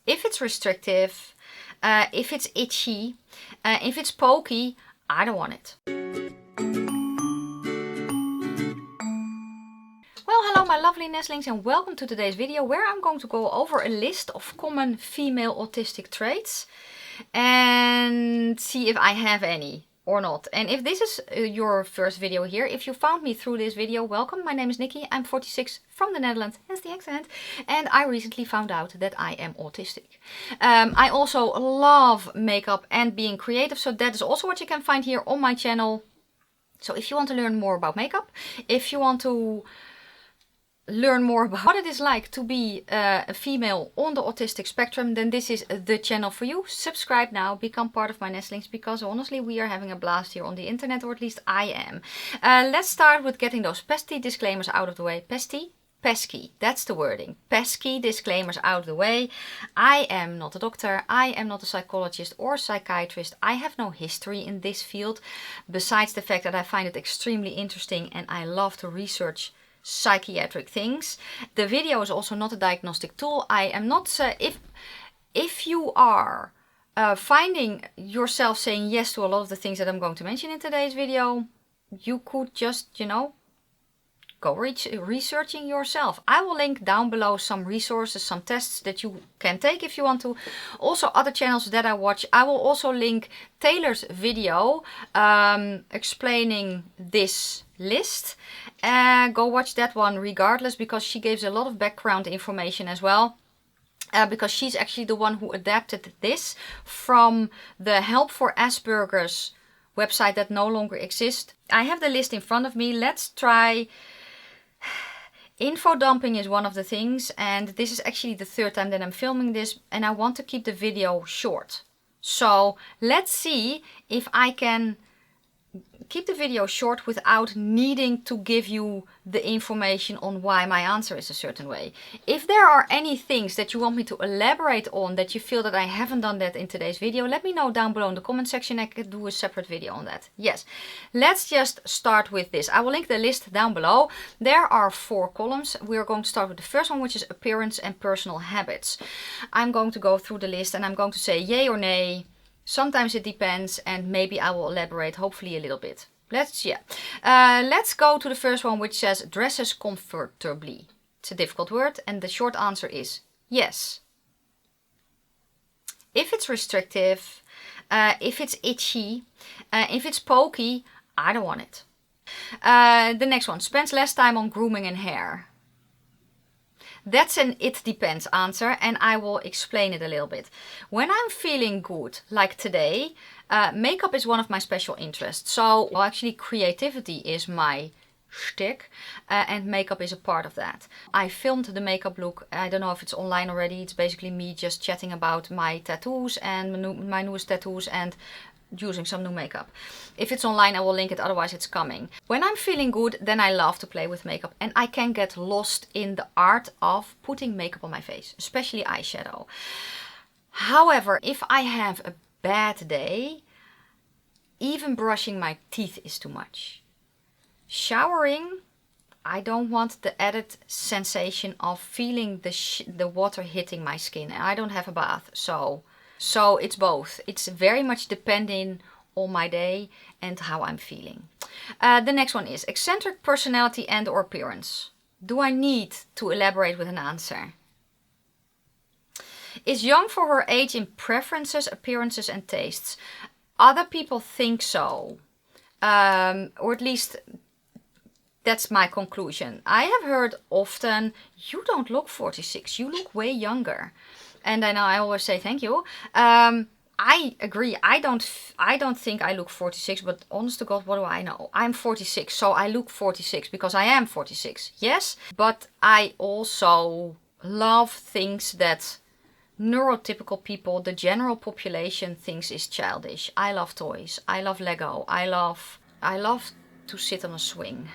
if it's restrictive, if it's itchy, if it's pokey, I don't want it. Well, hello my lovely nestlings and welcome to today's video where I'm going to go over a list of common female autistic traits and see if I have any or not. And if this is your first video here, if you found me through this video, welcome. My name is Nikki. I'm 46 from the Netherlands, hence the accent. And I recently found out that I am autistic. I also love makeup and being creative. So that is also what you can find here on my channel. So if you want to learn more about makeup, if you want to learn more about what it is like to be a female on the autistic spectrum, then this is the channel for you. Subscribe now, become part of my nestlings, because honestly we are having a blast here on the internet, or at least I am. Let's start with getting those pesky disclaimers out of the way. Pesky, that's the wording. Pesky disclaimers out of the way. I am not a doctor, I am not a psychologist or psychiatrist. I have no history in this field, besides the fact that I find it extremely interesting and I love to research psychiatric things. The video is also not a diagnostic tool. I am not, if you are finding yourself saying yes to a lot of the things that I'm going to mention in today's video, you could just, you know, go researching yourself. I will link down below some resources, some tests that you can take if you want to. Also other channels that I watch. I will also link Taylor's video explaining this list. Go watch that one regardless, because she gives a lot of background information as well. Because she's actually the one who adapted this from the Help for Asperger's website that no longer exists. I have the list in front of me. Let's try. Info dumping is one of the things, and this is actually the third time that I'm filming this, and I want to keep the video short. So let's see if I can keep the video short without needing to give you the information on why my answer is a certain way. If there are any things that you want me to elaborate on that you feel that I haven't done that in today's video, let me know down below in the comment section. I could do a separate video on that. Yes, let's just start with this. I will link the list down below. There are 4 columns. We're going to start with the first one, which is appearance and personal habits. I'm going to go through the list and I'm going to say yay or nay. Sometimes it depends, and maybe I will elaborate hopefully a little bit. Let's go to the first one, which says dresses comfortably. It's a difficult word, and the short answer is yes. If it's restrictive, if it's itchy, if it's pokey, I don't want it. The next one, spends less time on grooming and hair. That's an it depends answer, and I will explain it a little bit. When I'm feeling good, like today, makeup is one of my special interests. So well, actually creativity is my shtick, and makeup is a part of that. I filmed the makeup look. I don't know if it's online already. It's basically me just chatting about my tattoos and my newest tattoos and using some new makeup. If it's online, I will link it, otherwise it's coming. When I'm feeling good, then I love to play with makeup, and I can get lost in the art of putting makeup on my face, especially eyeshadow. However, if I have a bad day, even brushing my teeth is too much. Showering, I don't want the added sensation of feeling the water hitting my skin. I don't have a bath, so it's both. It's very much depending on my day and how I'm feeling. The next one is eccentric personality and or appearance. Do I need to elaborate with an answer? Is young for her age in preferences, appearances and tastes. Other people think so. Or at least that's my conclusion. I have heard often, you don't look 46, you look way younger. And then I always say thank you. I agree. I don't think I look 46, but honest to God, what do I know? I'm 46, so I look 46 because I am 46. Yes, but I also love things that neurotypical people, the general population, thinks is childish. I love toys. I love Lego. I love to sit on a swing.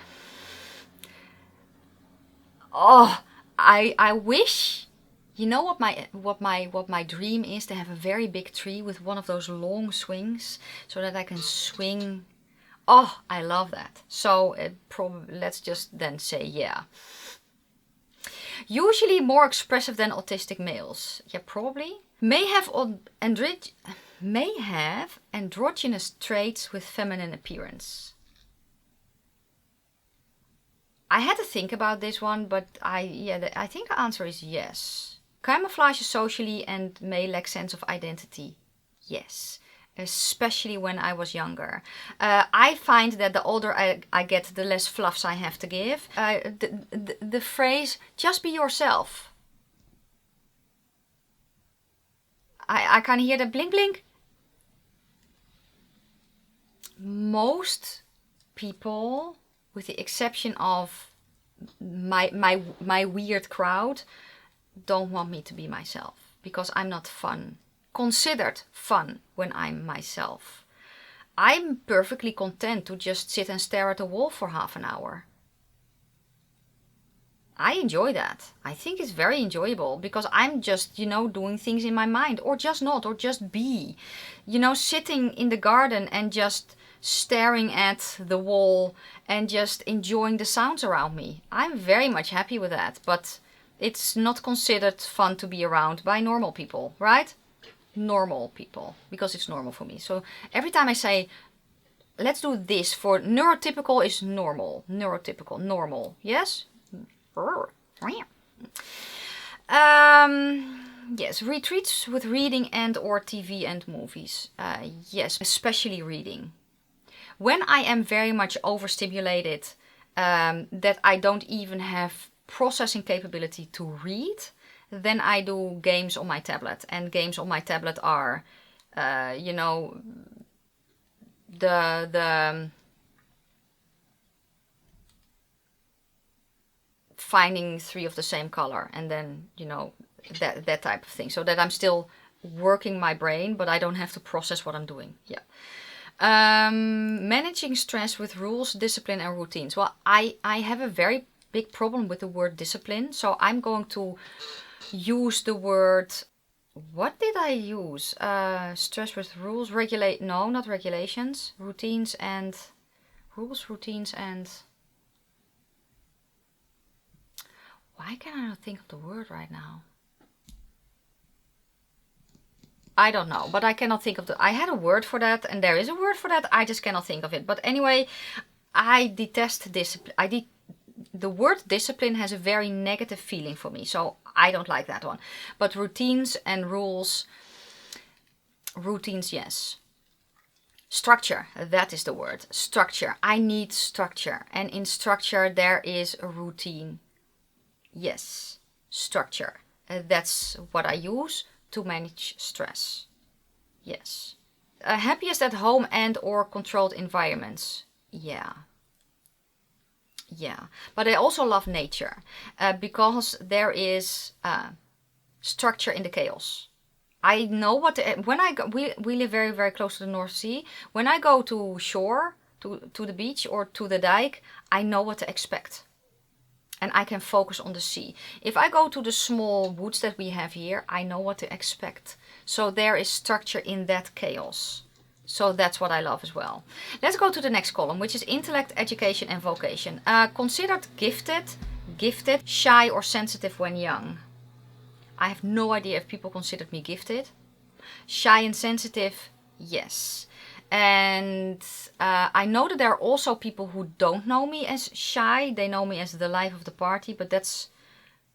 Oh, I wish. You know what my dream is? To have a very big tree with one of those long swings so that I can swing. Oh, I love that. So let's just then say yeah. Usually more expressive than autistic males. Yeah, probably. May have androgynous traits with feminine appearance. I had to think about this one, but I think the answer is yes. Camouflage socially and may lack sense of identity. Yes. Especially when I was younger. I find that the older I get, the less fluffs I have to give. The phrase, just be yourself. I kind of hear that blink blink. Most people, with the exception of my weird crowd, don't want me to be myself because I'm not fun. Considered fun when I'm myself. I'm perfectly content to just sit and stare at a wall for half an hour. I enjoy that. I think it's very enjoyable because I'm just, doing things in my mind, or just not, or just be. Sitting in the garden and just staring at the wall and just enjoying the sounds around me. I'm very much happy with that, but it's not considered fun to be around by normal people, right? Normal people, because it's normal for me. So every time I say, let's do this, for neurotypical is normal. Neurotypical, normal. Yes? Yes, retreats with reading and or TV and movies. Yes, especially reading. When I am very much overstimulated, that I don't even have processing capability to read, then I do games on my tablet. And games on my tablet are, the finding 3 of the same color, and then, that type of thing. So that I'm still working my brain, but I don't have to process what I'm doing. Yeah. Managing stress with rules, discipline and routines. Well, I have a very big problem with the word discipline. So I'm going to use the word, what did I use? Stress with rules, no, not regulations, routines and rules, routines and, why can I not think of the word right now? I don't know, but I cannot think of I had a word for that, and there is a word for that, I just cannot think of it. But anyway, I detest discipline. The word discipline has a very negative feeling for me, so I don't like that one. But routines and rules, routines, yes. Structure, that is the word. Structure. I need structure. And in structure there is a routine. Yes, structure. That's what I use to manage stress. Yes. Happiest at home and or controlled environments. Yeah. Yeah. But I also love nature because there is structure in the chaos. I know when I go, we live very, very close to the North Sea. When I go to shore, to the beach or to the dike, I know what to expect. And I can focus on the sea. If I go to the small woods that we have here, I know what to expect. So there is structure in that chaos. So that's what I love as well. Let's go to the next column, which is intellect, education and vocation. Considered gifted, shy or sensitive when young. I have no idea if people considered me gifted. Shy and sensitive, yes. And I know that there are also people who don't know me as shy. They know me as the life of the party, but that's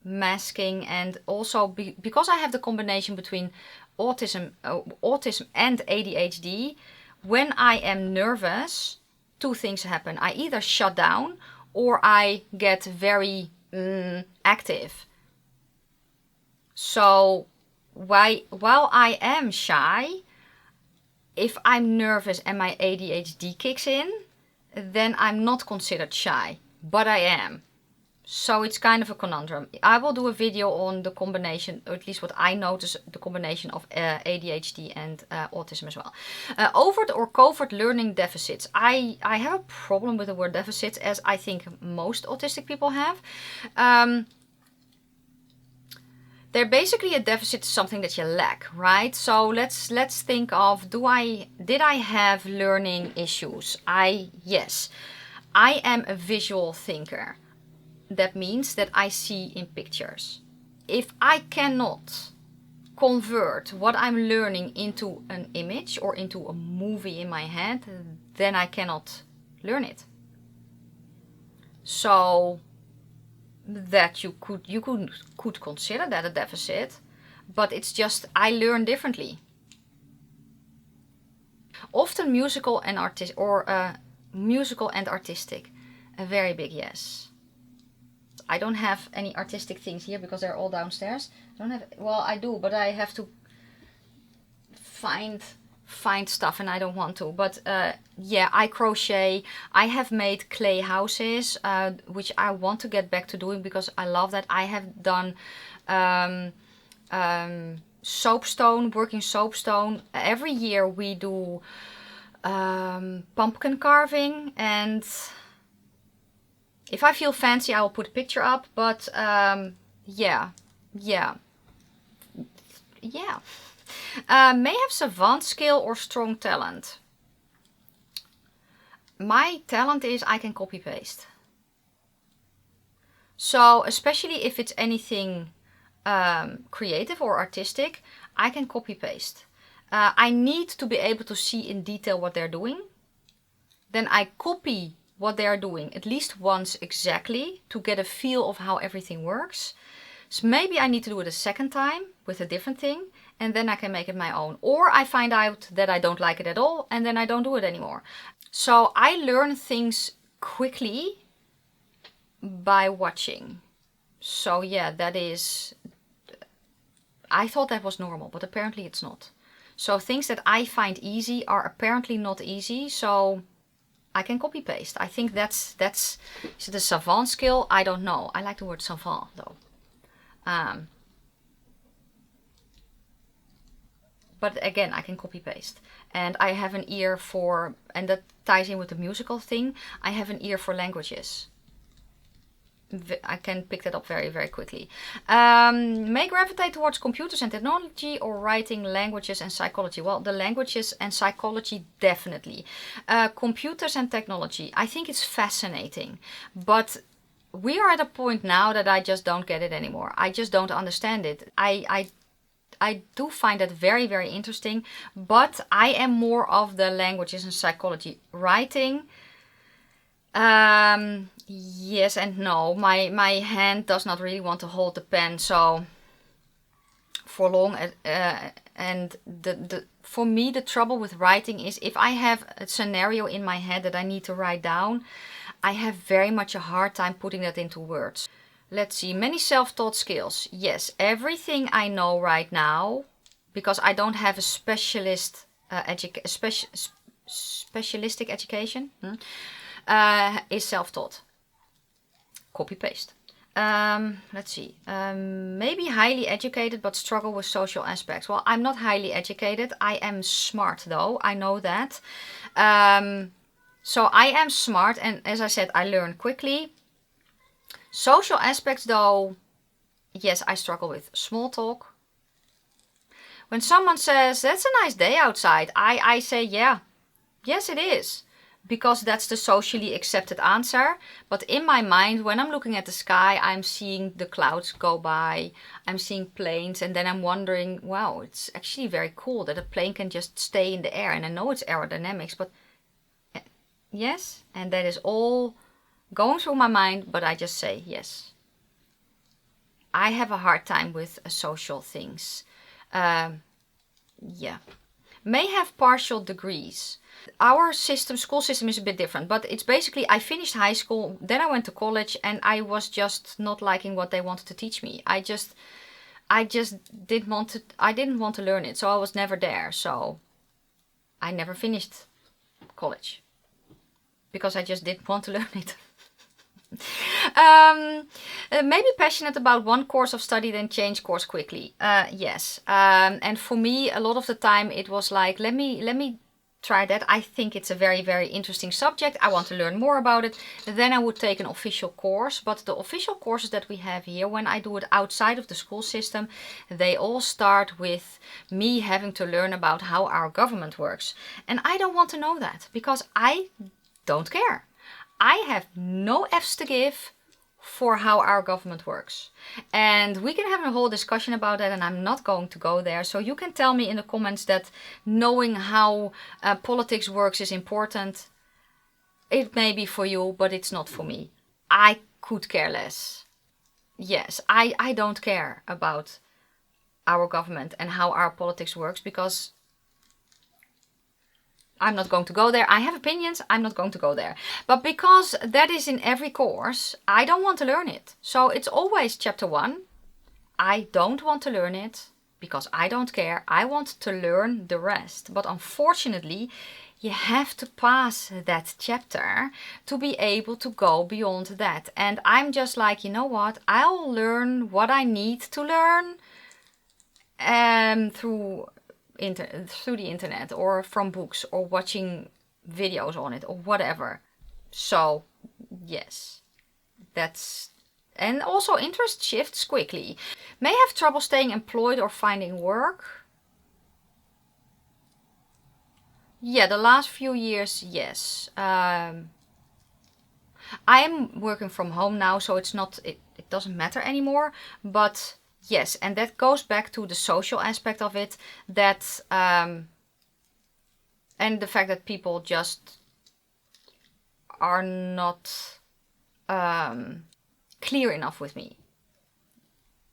masking. And also because I have the combination between autism and ADHD, when I am nervous, 2 things happen. I either shut down or I get very active. So while I am shy, if I'm nervous and my ADHD kicks in, then I'm not considered shy, but I am. So it's kind of a conundrum. I will do a video on the combination, or at least what I notice, the combination of ADHD and autism as well. Overt or covert learning deficits. I have a problem with the word deficits, as I think most autistic people have. They're basically a deficit, something that you lack, right? So let's think of, did I have learning issues? Yes. I am a visual thinker. that means that I see in pictures. If I cannot convert what I'm learning into an image or into a movie in my head, then I cannot learn it. So that you could consider that a deficit, but it's just I learn differently. Often musical and musical and artistic, a very big yes. I don't have any artistic things here because they're all downstairs. I don't have, well, I do, but I have to find stuff and I don't want to. But yeah, I crochet. I have made clay houses, which I want to get back to doing because I love that. I have done soapstone, working soapstone. Every year we do pumpkin carving, and if I feel fancy I will put a picture up, but yeah. May have savant skill or strong talent. My talent is I can copy paste. So especially if it's anything creative or artistic, I can copy paste. I need to be able to see in detail what they're doing. Then I copy what they are doing at least once exactly to get a feel of how everything works. So maybe I need to do it a second time with a different thing, and then I can make it my own. Or I find out that I don't like it at all, and then I don't do it anymore. So I learn things quickly by watching. So yeah, that is, I thought that was normal, but apparently it's not. So things that I find easy are apparently not easy, so I can copy paste. I think that's is it a savant skill? I don't know. I like the word savant though. But again, I can copy paste. And I have an ear for, and that ties in with the musical thing, I have an ear for languages. I can pick that up very, very quickly. May gravitate towards computers and technology or writing, languages and psychology. Well, the languages and psychology definitely. Computers and technology, I think it's fascinating. But we are at a point now that I just don't get it anymore. I just don't understand it. I do find that very, very interesting. But I am more of the languages and psychology. Writing, yes and no. My hand does not really want to hold the pen so for long, and for me the trouble with writing is if I have a scenario in my head that I need to write down, I have very much a hard time putting that into words. Let's see, many self-taught skills. Yes, everything I know right now, because I don't have a specialistic education, is self-taught. Copy paste. Let's see. Maybe highly educated but struggle with social aspects. Well, I'm not highly educated. I am smart though. I know that. So I am smart, and as I said, I learn quickly. Social aspects though, yes, I struggle with small talk. When someone says, that's a nice day outside, I say, yeah, yes it is. Because that's the socially accepted answer. But in my mind, when I'm looking at the sky, I'm seeing the clouds go by. I'm seeing planes, and then I'm wondering, wow, it's actually very cool that a plane can just stay in the air. And I know it's aerodynamics, but yes. And that is all going through my mind, but I just say yes. I have a hard time with social things. Yeah. May have partial degrees. Our school system is a bit different, but it's basically I finished high school, then I went to college, and I was just not liking what they wanted to teach me. I didn't want to learn it, so I was never there. So I never finished college because I just didn't want to learn it. Maybe passionate about one course of study, then change course quickly. Yes, and for me, a lot of the time it was like, let me try that. I think it's a very, very interesting subject. I want to learn more about it. Then I would take an official course. But the official courses that we have here, when I do it outside of the school system, they all start with me having to learn about how our government works. And I don't want to know that because I don't care. I have no F's to give for how our government works. And we can have a whole discussion about that, and I'm not going to go there. So you can tell me in the comments that knowing how politics works is important. It may be for you, but it's not for me. I could care less. Yes, I don't care about our government and how our politics works, because I'm not going to go there. I have opinions, I'm not going to go there. But because that is in every course, I don't want to learn it. So it's always chapter 1. I don't want to learn it because I don't care. I want to learn the rest. But unfortunately, you have to pass that chapter to be able to go beyond that. And I'm just like, you know what? I'll learn what I need to learn through the internet or from books or watching videos on it or whatever. So yes, that's, and also interest shifts quickly. May have trouble staying employed or finding work. Yeah, the last few years, yes. I'm working from home now, so it's not, it doesn't matter anymore, but yes, and that goes back to the social aspect of it, that and the fact that people just are not clear enough with me.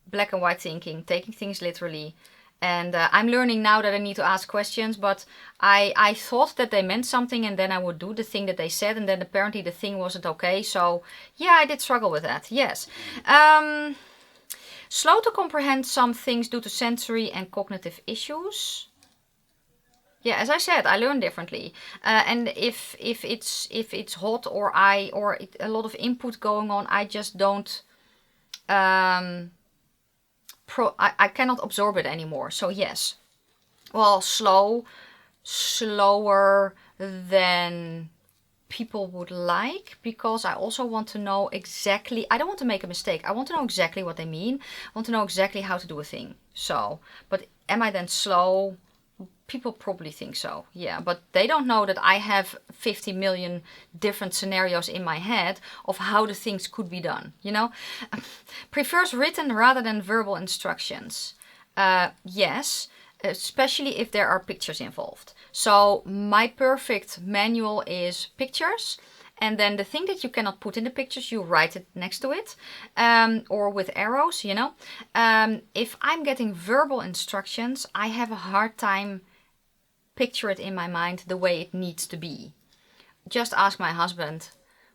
Black and white thinking, taking things literally. And I'm learning now that I need to ask questions, but I thought that they meant something, and then I would do the thing that they said, and then apparently the thing wasn't okay. So yeah, I did struggle with that, yes. Slow to comprehend some things due to sensory and cognitive issues. Yeah, as I said, I learn differently. And if it's hot or a lot of input going on, I just don't I cannot absorb it anymore. So yes. Well, slower than people would like, because I also want to know exactly, I don't want to make a mistake. I want to know exactly what they mean. I want to know exactly how to do a thing. So, but am I then slow? People probably think so, yeah, but they don't know that I have 50 million different scenarios in my head of how the things could be done, you know. Prefers written rather than verbal instructions. Yes, especially if there are pictures involved. So my perfect manual is pictures, and then the thing that you cannot put in the pictures, you write it next to it, or with arrows, you know. If I'm getting verbal instructions, I have a hard time picture it in my mind the way it needs to be. Just ask my husband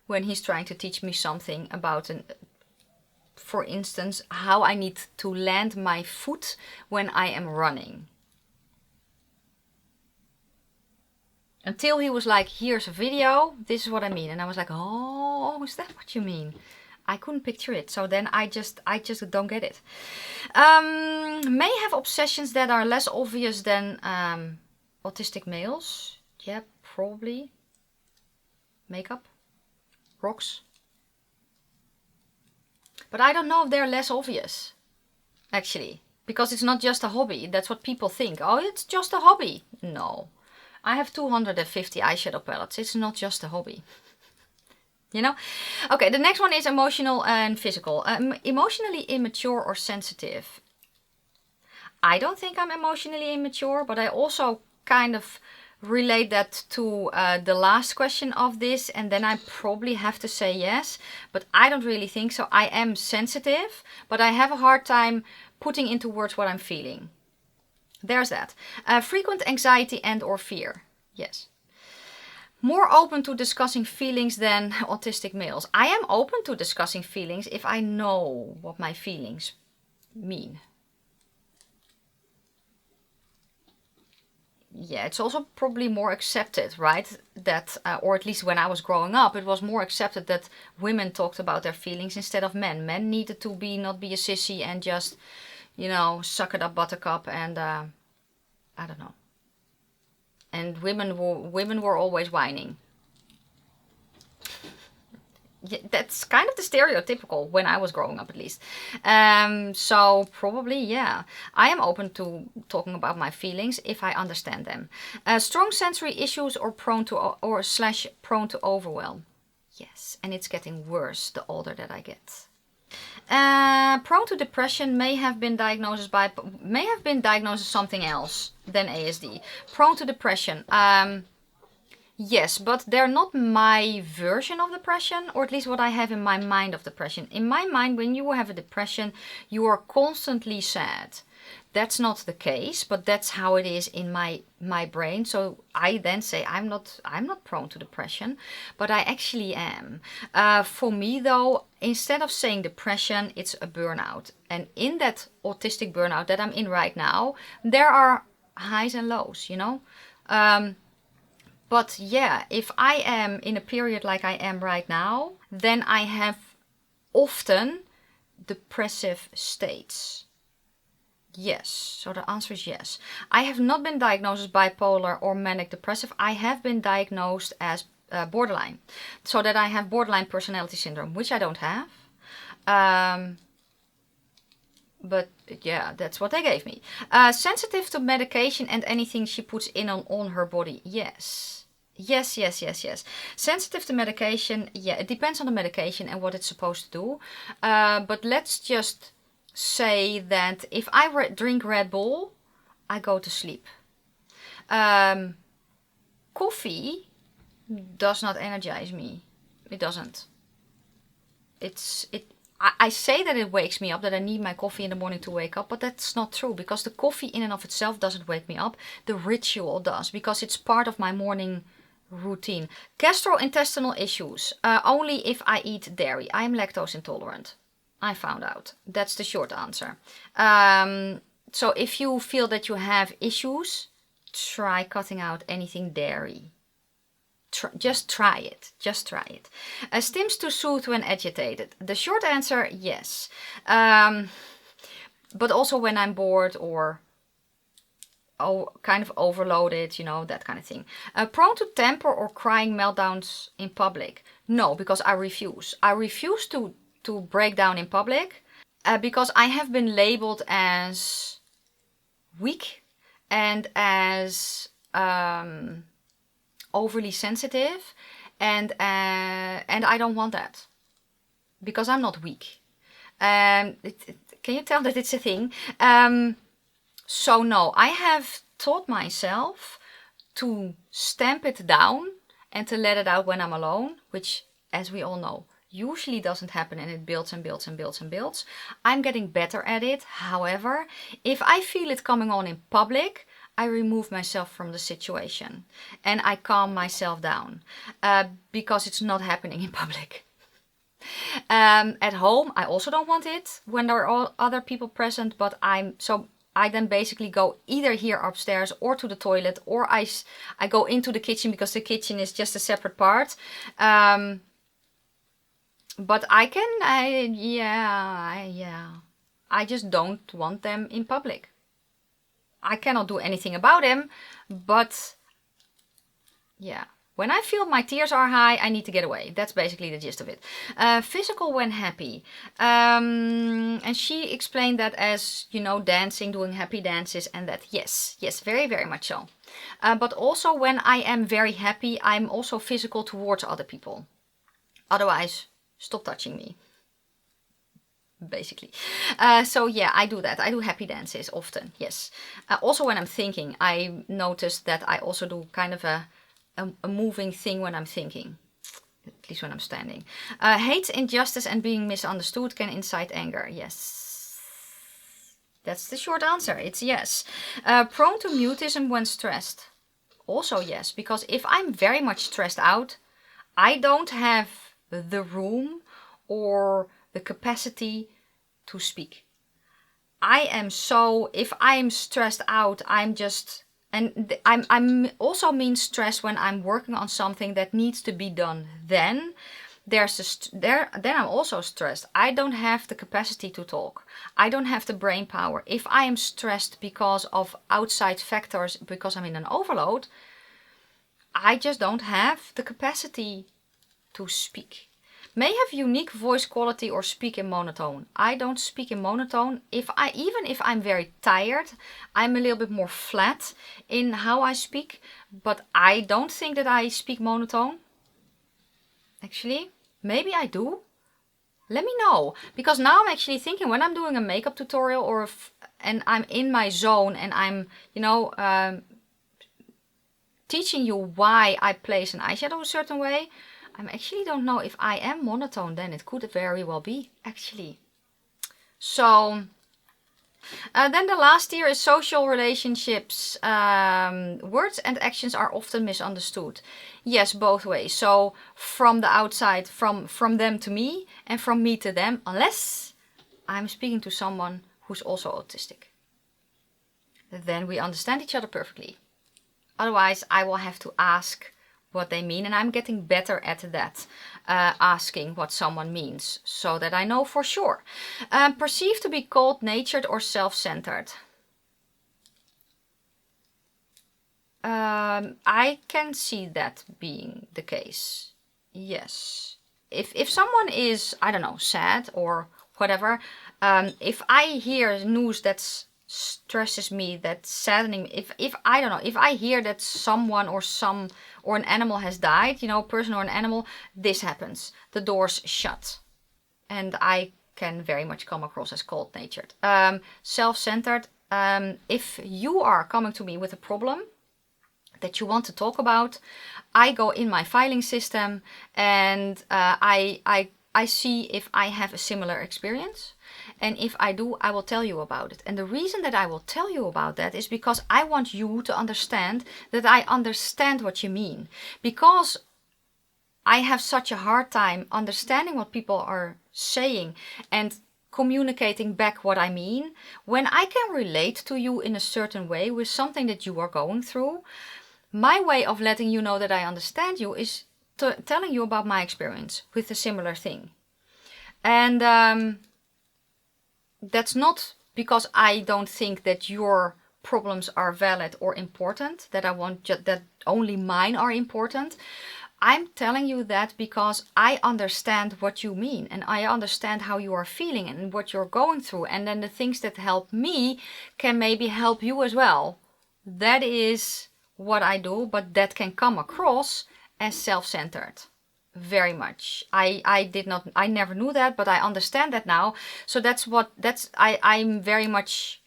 when he's trying to teach me something about for instance, how I need to land my foot when I am running. Until he was like, here's a video, this is what I mean. And I was like, oh, is that what you mean? I couldn't picture it. So then I just don't get it. May have obsessions that are less obvious than autistic males. Yeah, probably. Makeup. Rocks. But I don't know if they're less obvious. Actually. Because it's not just a hobby. That's what people think. Oh, it's just a hobby. No. I have 250 eyeshadow palettes. It's not just a hobby. You know? Okay, the next one is emotional and physical. Emotionally immature or sensitive. I don't think I'm emotionally immature, but I also kind of relate that to the last question of this, and then I probably have to say yes, but I don't really think so. I am sensitive, but I have a hard time putting into words what I'm feeling. There's that. Frequent anxiety and or fear. Yes. More open to discussing feelings than autistic males. I am open to discussing feelings if I know what my feelings mean. Yeah, it's also probably more accepted, right? That, or at least when I was growing up, it was more accepted that women talked about their feelings instead of men. Men needed to not be a sissy and just, you know, suck it up buttercup and, I don't know. And women were always whining. Yeah, that's kind of the stereotypical when I was growing up, at least. So probably, yeah, I am open to talking about my feelings if I understand them. Strong sensory issues or prone to overwhelm. Yes, and it's getting worse the older that I get. Prone to depression may have been diagnosed as something else than ASD. Prone to depression. Yes, but they're not my version of depression, or at least what I have in my mind of depression. In my mind, when you have a depression, you are constantly sad. That's not the case, but that's how it is in my brain. So I then say I'm not prone to depression, but I actually am. For me though, instead of saying depression, it's a burnout. And in that autistic burnout that I'm in right now, there are highs and lows, you know. But yeah, if I am in a period like I am right now, then I have often depressive states. Yes, so the answer is yes. I have not been diagnosed as bipolar or manic depressive. I have been diagnosed as borderline. So that I have borderline personality syndrome, which I don't have. But yeah, that's what they gave me. Sensitive to medication and anything she puts in on her body. Yes. Yes. Sensitive to medication. Yeah, it depends on the medication and what it's supposed to do. But let's just say that if I drink Red Bull, I go to sleep. Coffee does not energize me. It doesn't. I say that it wakes me up, that I need my coffee in the morning to wake up, but that's not true, because the coffee in and of itself doesn't wake me up. The ritual does, because it's part of my morning routine. Gastrointestinal issues, only if I eat dairy. I am lactose intolerant. I found out. That's the short answer. So if you feel that you have issues, try cutting out anything dairy. Just try it. Stims to soothe when agitated. The short answer, yes. But also when I'm bored or kind of overloaded, you know, that kind of thing. Prone to temper or crying meltdowns in public. No, because I refuse. I refuse to break down in public because I have been labeled as weak and as overly sensitive, and I don't want that, because I'm not weak. Can you tell that it's a thing? So no, I have taught myself to stamp it down and to let it out when I'm alone, which, as we all know, usually doesn't happen, and it builds and builds and builds and builds. I'm getting better at it. However, if I feel it coming on in public, I remove myself from the situation and I calm myself down because it's not happening in public. At home, I also don't want it when there are other people present, but I then basically go either here upstairs or to the toilet, or I go into the kitchen, because the kitchen is just a separate part. But I just don't want them in public. I cannot do anything about them, but yeah. When I feel my tears are high, I need to get away. That's basically the gist of it. Physical when happy. And she explained that as, you know, dancing, doing happy dances and that. Yes, very, very much so. But also when I am very happy, I'm also physical towards other people. Otherwise, stop touching me. Basically. So yeah, I do that. I do happy dances often, yes. Also when I'm thinking, I noticed that I also do kind of a moving thing when I'm thinking, at least when I'm standing. Hate, injustice and being misunderstood can incite anger. Yes. That's the short answer. It's yes. Prone to mutism when stressed. Also yes, because if I'm very much stressed out, I don't have the room or the capacity to speak. If I'm stressed out, I'm also mean stressed when I'm working on something that needs to be done. Then I'm also stressed. I don't have the capacity to talk. I don't have the brain power. If I am stressed because of outside factors, because I'm in an overload, I just don't have the capacity to speak. May have unique voice quality or speak in monotone. I don't speak in monotone. Even if I'm very tired, I'm a little bit more flat in how I speak, but I don't think that I speak monotone. Actually, maybe I do. Let me know, because now I'm actually thinking when I'm doing a makeup tutorial and I'm in my zone and I'm, teaching you why I place an eyeshadow a certain way, I actually don't know if I am monotone then. It could very well be, actually. So, then the last tier is social relationships. Words and actions are often misunderstood. Yes, both ways. So from the outside, from them to me, and from me to them, unless I'm speaking to someone who's also autistic. Then we understand each other perfectly. Otherwise, I will have to ask what they mean, and I'm getting better at that, asking what someone means, so that I know for sure. Perceived to be cold-natured or self-centered. I can see that being the case. Yes. If someone is, I don't know, sad or whatever, if I hear news that stresses me, that's saddening, if I don't know, if I hear that someone or an animal has died, person or an animal, this happens. The door's shut. And I can very much come across as cold-natured. Self-centered. If you are coming to me with a problem that you want to talk about, I go in my filing system and I see if I have a similar experience. And if I do, I will tell you about it. And the reason that I will tell you about that is because I want you to understand that I understand what you mean. Because I have such a hard time understanding what people are saying and communicating back what I mean. When I can relate to you in a certain way with something that you are going through, my way of letting you know that I understand you is telling you about my experience with a similar thing. And that's not because I don't think that your problems are valid or important, that I want that only mine are important. I'm telling you that because I understand what you mean and I understand how you are feeling and what you're going through, and then the things that help me can maybe help you as well. That is what I do, but that can come across as self-centered. Very much. I never knew that, but I understand that now. So I'm very much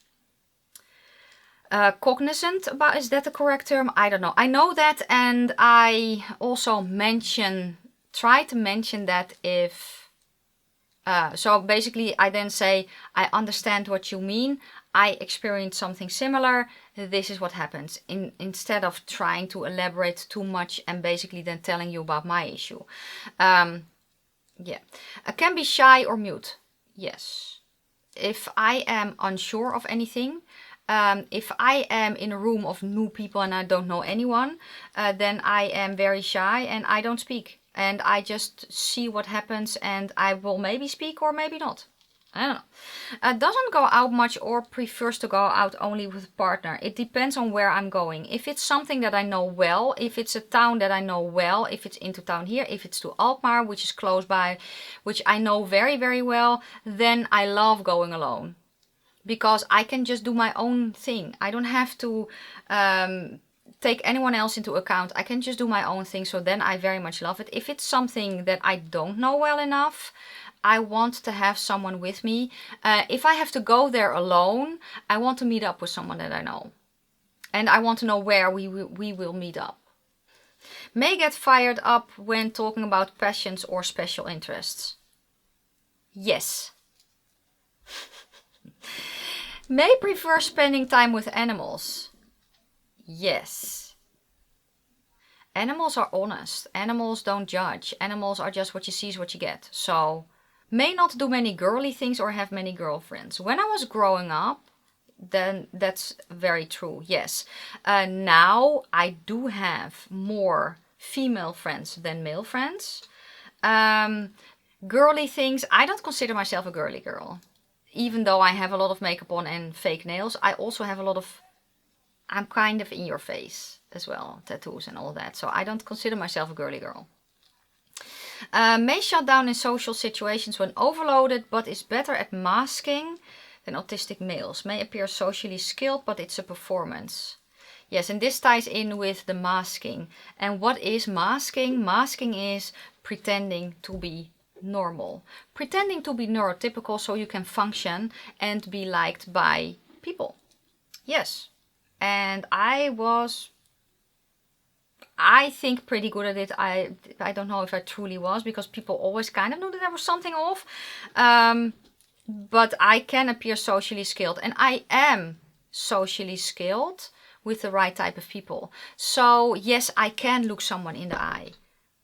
cognizant about, is that the correct term? I don't know. I know that, and I also try to mention that if, so basically I then say, I understand what you mean. I experienced something similar. This is what happens. Instead of trying to elaborate too much and basically then telling you about my issue. Yeah. I can be shy or mute. Yes. If I am unsure of anything, if I am in a room of new people and I don't know anyone, then I am very shy and I don't speak. And I just see what happens and I will maybe speak or maybe not. I don't know. Doesn't go out much or prefers to go out only with a partner. It depends on where I'm going. If it's something that I know well, if it's a town that I know well, if it's into town here, if it's to Alkmaar, which is close by, which I know very, very well, then I love going alone. Because I can just do my own thing. I don't have to take anyone else into account. I can just do my own thing. So then I very much love it. If it's something that I don't know well enough, I want to have someone with me. If I have to go there alone, I want to meet up with someone that I know. And I want to know where we will meet up. May get fired up when talking about passions or special interests. Yes. May prefer spending time with animals. Yes. Animals are honest. Animals don't judge. Animals are just what you see is what you get. So, may not do many girly things or have many girlfriends. When I was growing up, then that's very true. Yes. Now I do have more female friends than male friends. Girly things. I don't consider myself a girly girl. Even though I have a lot of makeup on and fake nails, I also have a lot of, I'm kind of in your face as well, tattoos and all that. So I don't consider myself a girly girl. May shut down in social situations when overloaded, but is better at masking than autistic males. May appear socially skilled, but it's a performance. Yes, and this ties in with the masking. And what is masking? Masking is pretending to be normal, pretending to be neurotypical so you can function and be liked by people. Yes, and I think pretty good at it. I don't know if I truly was, because people always kind of knew that there was something off. But I can appear socially skilled, and I am socially skilled with the right type of people. So yes, I can look someone in the eye,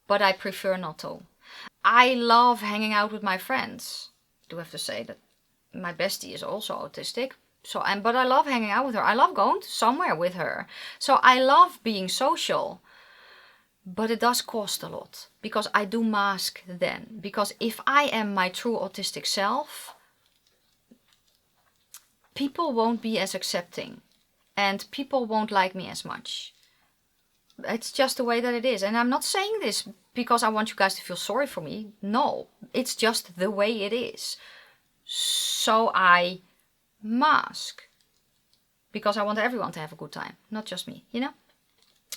but I prefer not to. I love hanging out with my friends. I do have to say that my bestie is also autistic. But I love hanging out with her. I love going somewhere with her. So I love being social. But it does cost a lot, because I do mask then. Because if I am my true autistic self, people won't be as accepting and people won't like me as much. It's just the way that it is. And I'm not saying this because I want you guys to feel sorry for me. No, it's just the way it is. So I mask because I want everyone to have a good time, not just me, you know?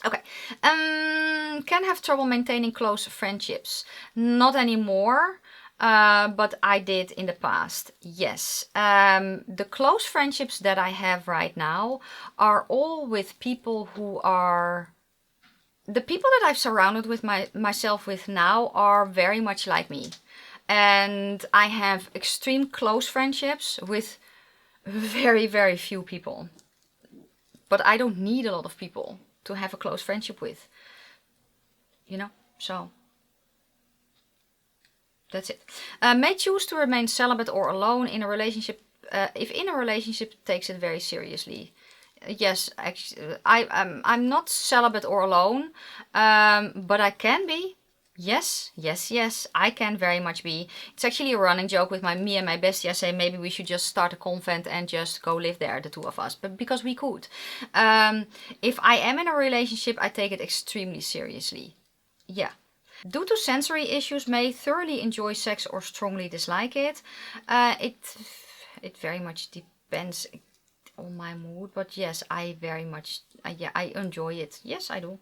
Okay, can have trouble maintaining close friendships. Not anymore, but I did in the past, yes. The close friendships that I have right now are all with people who are... The people that I've surrounded with myself with now are very much like me. And I have extreme close friendships with very, very few people. But I don't need a lot of people to have a close friendship with, you know, so that's it. May choose to remain celibate or alone in a relationship, if in a relationship takes it very seriously. Yes, actually, I'm not celibate or alone, but I can be. Yes, yes, yes, I can very much be. It's actually a running joke with me and my bestie. I say maybe we should just start a convent and just go live there, the two of us. But because we could. If I am in a relationship, I take it extremely seriously. Yeah. Due to sensory issues, may thoroughly enjoy sex or strongly dislike it. It very much depends on my mood. But yes, I very much, yeah, I enjoy it. Yes, I do.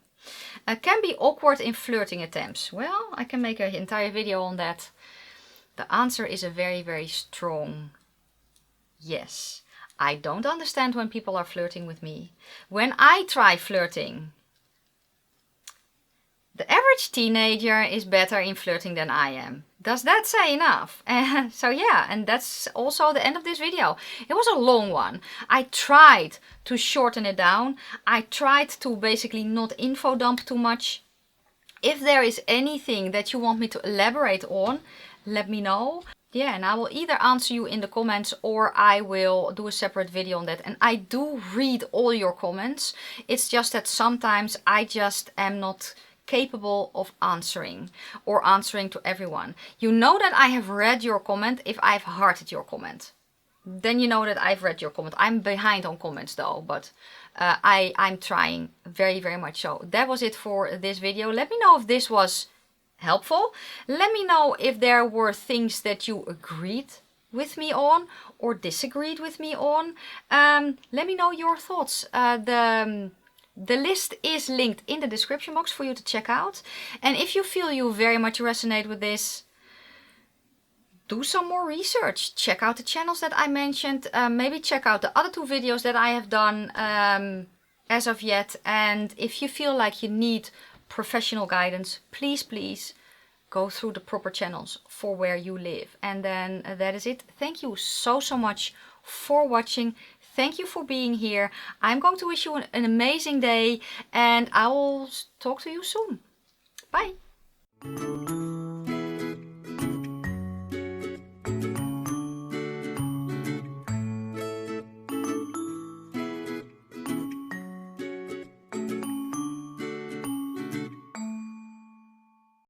Can be awkward in flirting attempts. Well, I can make an entire video on that. The answer is a very, very strong yes. I don't understand when people are flirting with me. When I try flirting, the average teenager is better in flirting than I am. Does that say enough? So yeah, and that's also the end of this video. It was a long one. I tried to shorten it down. I tried to basically not info dump too much. If there is anything that you want me to elaborate on, let me know. Yeah, and I will either answer you in the comments or I will do a separate video on that. And I do read all your comments. It's just that sometimes I just am not capable of answering or answering to everyone. You know that I have read your comment if I've hearted your comment. Then you know that I've read your comment. I'm behind on comments though, but I'm trying very, very much. So that was it for this video. Let me know if this was helpful. Let me know if there were things that you agreed with me on or disagreed with me on. Let me know your thoughts. The list is linked in the description box for you to check out. And if you feel you very much resonate with this, do some more research. Check out the channels that I mentioned. Maybe check out the other two videos that I have done as of yet. And if you feel like you need professional guidance, please, please go through the proper channels for where you live. And then that is it. Thank you so, so much for watching. Thank you for being here. I'm going to wish you an amazing day and I will talk to you soon. Bye.